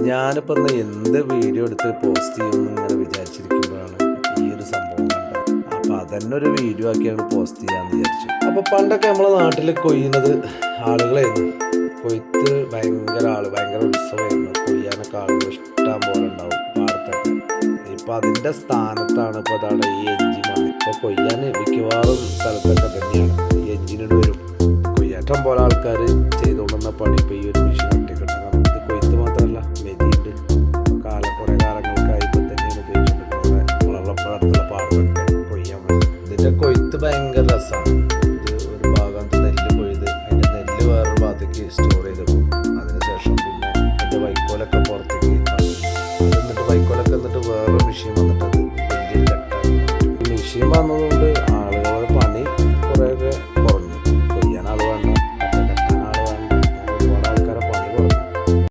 ഞാനിപ്പോൾ എന്ത് വീഡിയോ എടുത്ത് പോസ്റ്റ് ചെയ്യുമെന്ന് ഇങ്ങനെ വിചാരിച്ചിരിക്കുമ്പോഴാണ് ഈ ഒരു സംഭവം കണ്ടത്. അപ്പോൾ അതന്നെ ഒരു വീഡിയോ ആക്കിയാണ് പോസ്റ്റ് ചെയ്യാമെന്ന് വിചാരിച്ചു. അപ്പോൾ പണ്ടൊക്കെ നമ്മളെ നാട്ടിൽ കൊയ്യുന്നത് ആളുകളായിരുന്നു. കൊയ്ത്ത് ഭയങ്കര ഉത്സവമായിരുന്നു. കൊയ്യാനൊക്കെ ആളുകൾ ഇഷ്ടം പോലെ ഉണ്ടാവും പാടത്തൊക്കെ. ഇപ്പം അതിൻ്റെ സ്ഥാനത്താണ് ഇപ്പോൾ അതാണ് ഈ എൻജിൻ വന്നത്. ഇപ്പോൾ കൊയ്യാൻ മിക്കവാറും സ്ഥലത്തൊക്കെ തന്നെയാണ് ഈ എൻജിനോട് വരും. കൊയ്യാറ്റം പോലെ ആൾക്കാർ ചെയ്തുകൊണ്ടുവന്ന പണി ഇപ്പോൾ ഈ ഒരു മെഷീൻ ഒറ്റക്കിട്ടുന്നത്. ഇത് കൊയ്ത്ത് മാത്രമല്ല, മെതിയുണ്ട്. കുറേ കാലങ്ങൾക്കായി ഇപ്പം തന്നെയാണ് ഉപയോഗിച്ചുകൊണ്ടിരിക്കുന്നത്. വളർന്നപ്പോഴടുത്തുള്ള പാടത്തൊക്കെ കൊയ്യാൻ പറ്റും. ഇതിൻ്റെ കൊയ്ത്ത്